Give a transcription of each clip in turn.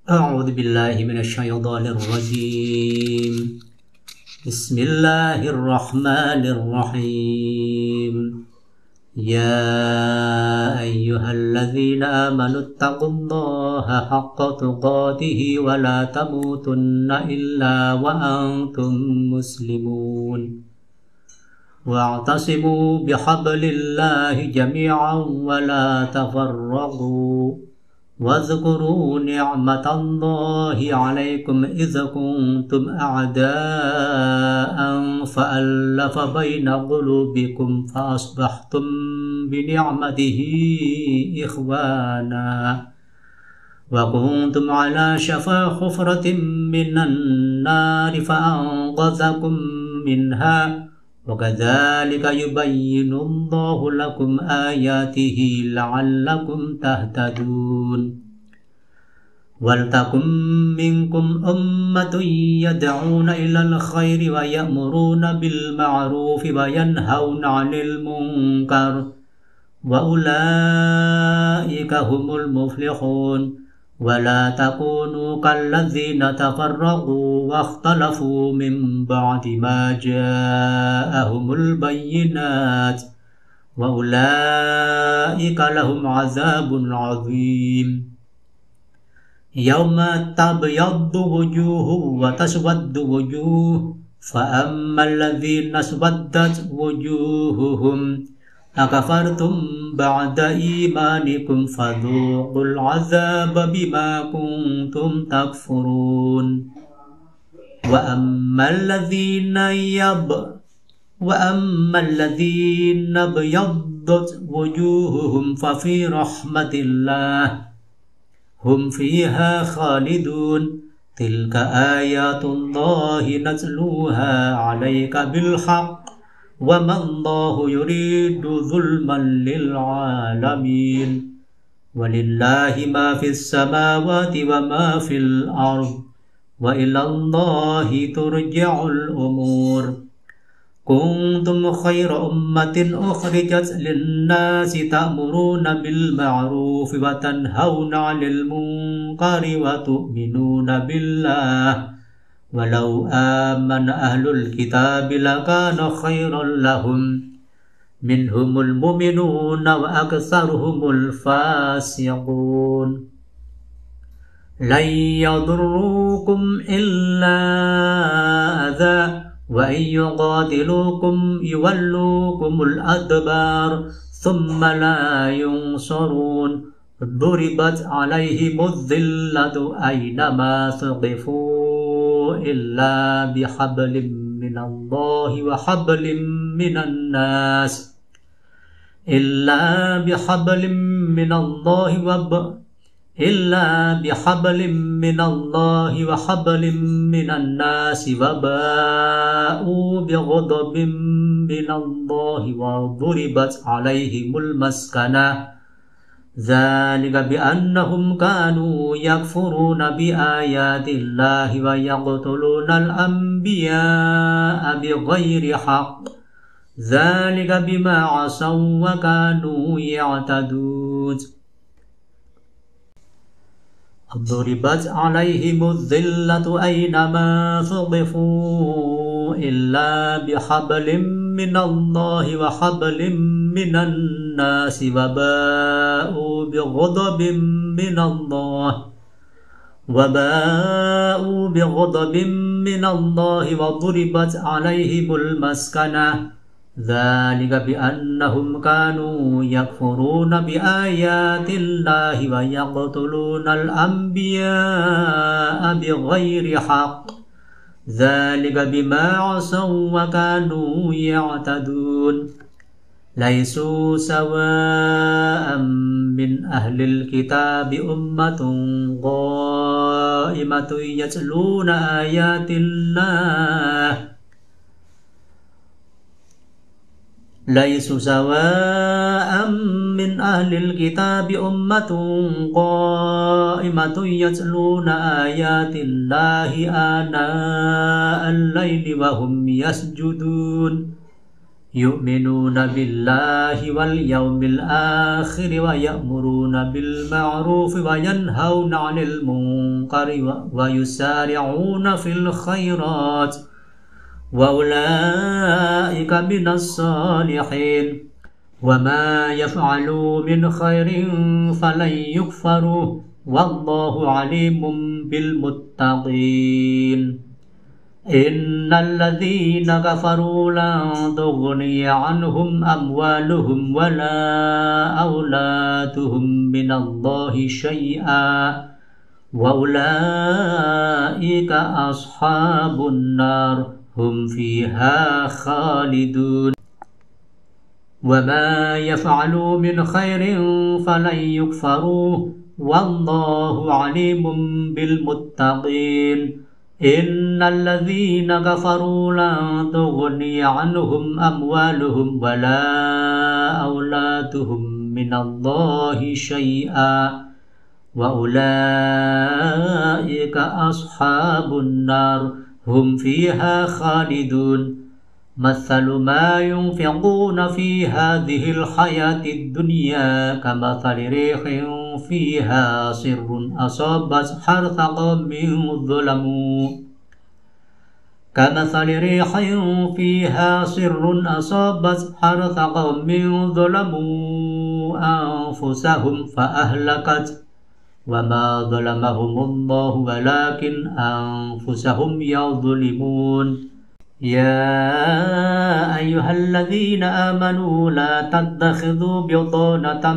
أعوذ بالله من الشيطان الرجيم. بسم الله الرحمن الرحيم. يا أيها الذين آمنوا اتقوا الله حق تقاته ولا تموتن إلا وأنتم مسلمون واعتصموا بحبل الله جميعا ولا تفرقوا واذكروا نعمة الله عليكم إذ كنتم أعداء فألف بين قلوبكم فأصبحتم بنعمته إخوانا وكنتم على شفا حفرة من النار فأنقذكم منها وكذلك يبين الله لكم آياته لعلكم تهتدون ولتكن منكم أمة يدعون إلى الخير ويأمرون بالمعروف وينهون عن المنكر وأولئك هم المفلحون ولا تكونوا كالذين تفرقوا واختلفوا من بعد ما جاءهم البينات وأولئك لهم عذاب عظيم يوم تبيض وجوه وتسود وجوه فأما الذين اسودت وجوههم أكفرتم بعد إيمانكم فذوقوا العذاب بما كنتم تكفرون وأما الذين ابيضت وجوههم ففي رحمة الله هم فيها خالدون تلك آيات الله نتلوها عليك بالحق وما الله يريد ظلما للعالمين ولله ما في السماوات وما في الأرض وإلى الله ترجع الأمور كنتم خير أمة أخرجت للناس تأمرون بالمعروف وتنهون عن المنكر وتؤمنون بالله ولو آمن أهل الكتاب لكان خيرا لهم منهم المؤمنون وأكثرهم الفاسقون لن يضروكم إلا أذى وإن يقاتلوكم يولوكم الأدبار ثم لا ينصرون ضربت عليهم الذلة أينما ثقفوا إلا بحبل من الله وحبل من الناس إلا بحبل من الله وحبل من الناس وباءوا بغضب من الله وضربت عليهم المسكنة ذلك بأنهم كانوا يكفرون بآيات الله ويقتلون الأنبياء بغير حق ذلك بما عصوا وكانوا يعتدون ضربت عليهم الذلة أينما ثقفوا إلا بحبل من الله وحبل من الناس وباءوا بغضب من الله وضربت عليهم المسكنة ذلك بأنهم كانوا يكفرون بآيات الله ويقتلون الأنبياء بغير حق ذلك بما عصوا وكانوا يعتدون ليسوا سواء من أهل الكتاب أمة قائمة يتلون آيات الله ليسوا سواء من أهل الكتاب أمة قائمة يتلون آيات الله آناء الليل وهم يسجدون يؤمنون بالله واليوم الآخر ويأمرون بالمعروف وينهون عن المنكر ويسارعون في الخيرات وأولئك من الصالحين وما يفعلوا من خير فلن يكفروه والله عليم بالمتقين إن الذين كفروا لن تغني عنهم أموالهم ولا أولادهم من الله شيئا وأولئك أصحاب النار هم فيها خالدون وما يفعلوا من خير فلن يكفروه والله عليم بالمتقين إن الذين كفروا لن تغني عنهم أموالهم ولا أولادهم من الله شيئا وأولئك أصحاب النار هم فيها خالدون مثل ما ينفقون في هذه الحياة الدنيا كمثل ريح فيها صر أصابت حرث قوم ظلموا كمثل ريح فيها صر أصابت حرث قوم ظلموا أنفسهم فأهلكت وما ظلمهم الله ولكن أنفسهم يظلمون يا أيها الذين آمنوا لا تتخذوا بطانة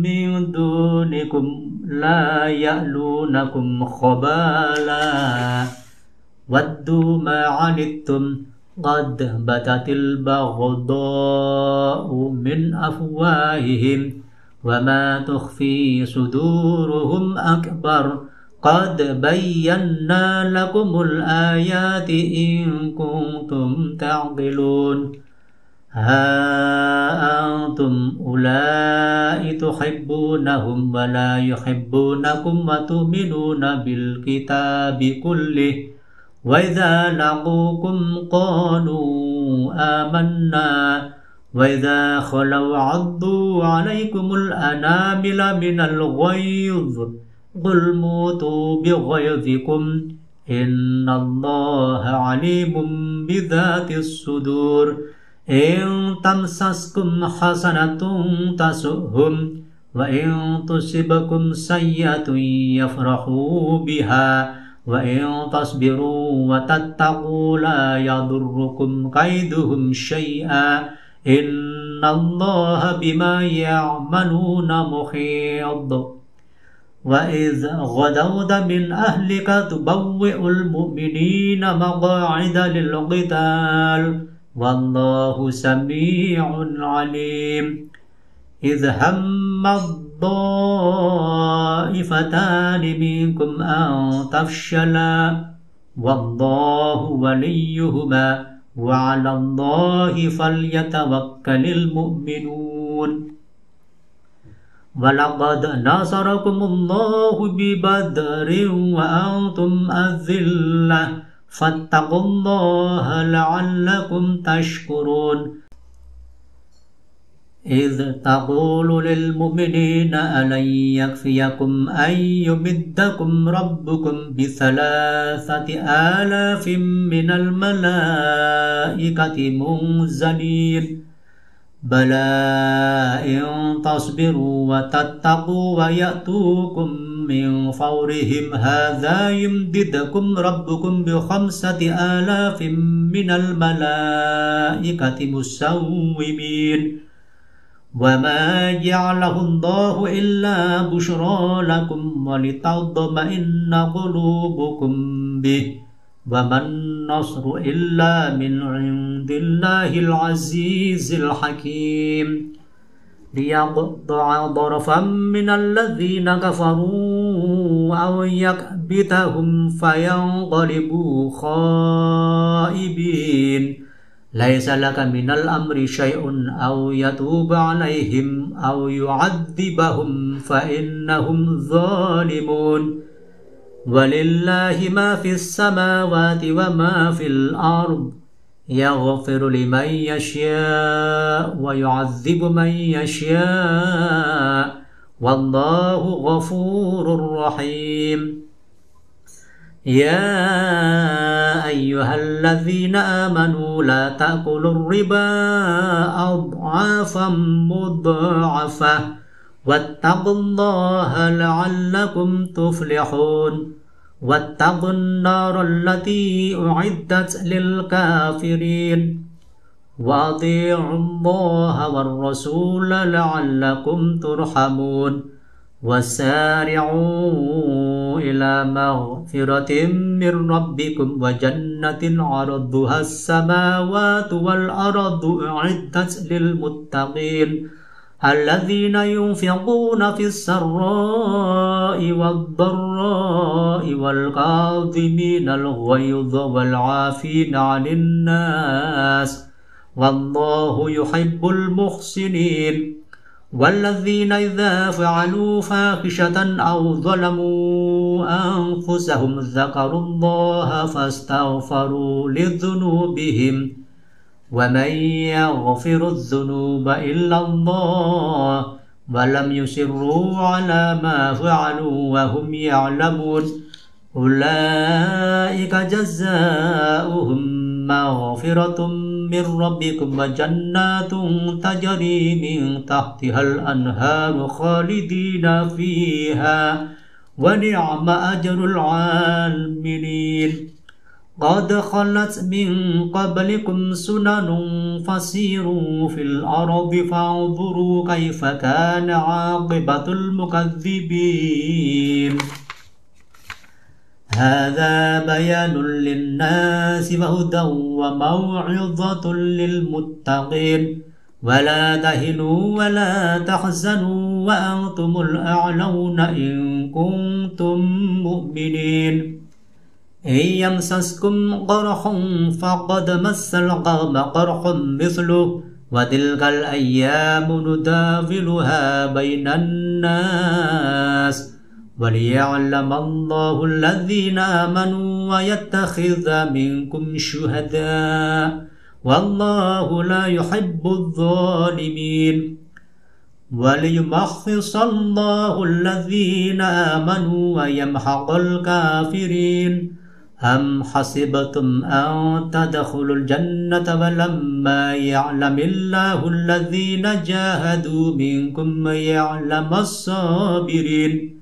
من دونكم لا يألونكم خبالا ودوا ما عنتم قد بدت البغضاء من أفواههم وما تخفي صدورهم أكبر قد بينا لكم الآيات إن كنتم تعقلون ها أنتم أولئك تحبونهم ولا يحبونكم وتؤمنون بالكتاب كله وإذا لقوكم قالوا آمنا وإذا خلوا عضوا عليكم الأنامل من الغيظ قل موتوا بغيظكم إن الله عليم بذات الصدور إن تمسسكم حسنة تسؤهم وإن تصبكم سيئة يفرحوا بها وإن تصبروا وتتقوا لا يضركم كيدهم شيئا إن الله بما يعملون محيط وإذ غدوت من أهلك تبوئ المؤمنين مقاعد للقتال والله سميع عليم إذ هم الطائفتان منكم أن تفشلا والله وليهما وعلى الله فليتوكل المؤمنون ولقد نصركم الله ببدر وأنتم أذلة فاتقوا الله لعلكم تشكرون إذ تقول للمؤمنين ألن يكفيكم أن يمدكم ربكم ب3,000 من الملائكة منزلين بلى إن تصبروا وتتقوا ويأتوكم من فورهم هذا يمددكم ربكم ب5,000 من الملائكة مسومين وما جعله الله إلا بشرى لكم ولتطمئن قلوبكم به وما النصر إلا من عند الله العزيز الحكيم ليقطع ضرفا من الذين كفروا أو يكبتهم فينقلبوا خائبين ليس لك من الأمر شيء أو يتوب عليهم أو يعذبهم فإنهم ظالمون ولله ما في السماوات وما في الأرض يغفر لمن يشاء ويعذب من يشاء والله غفور رحيم يا أيها الذين آمنوا لا تأكلوا الربا أضعافا مضاعفة واتقوا الله لعلكم تفلحون واتقوا النار التي أعدت للكافرين وأطيعوا الله والرسول لعلكم ترحمون وسارعوا إلى مغفرة من ربكم وجنة عرضها السماوات والأرض أعدت للمتقين الذين ينفقون في السراء والضراء والكاظمين الغيظ والعافين عن الناس والله يحب المحسنين والذين إذا فعلوا فاحشة أو ظلموا أنفسهم ذكروا الله فاستغفروا لذنوبهم ومن يغفر الذنوب إلا الله ولم يصروا على ما فعلوا وهم يعلمون أولئك جزاؤهم مغفرة من ربكم وجنات تجري من تحتها الأنهار خالدين فيها ونعم أجر العاملين قد خلت من قبلكم سنن فسيروا في الأرض فانظروا كيف كان عاقبة المكذبين هذا بيان للناس وهدى وموعظة للمتقين ولا تهنوا ولا تحزنوا وأنتم الأعلون إن كنتم مؤمنين إن يمسسكم قرح فقد مس القوم قرح مثله وتلك الأيام نداولها بين الناس وليعلم الله الذين آمنوا ويتخذ منكم شهداء والله لا يحب الظالمين وليمحص الله الذين آمنوا ويمحق الكافرين أم حسبتم أن تدخلوا الجنة ولما يعلم الله الذين جاهدوا منكم ويعلم الصابرين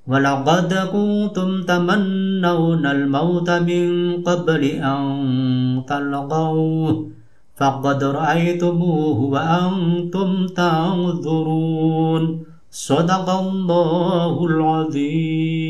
ولقد كنتم تمنون الموت من قبل أن تلقوه فقد رأيتموه وأنتم تنظرون صدق الله العظيم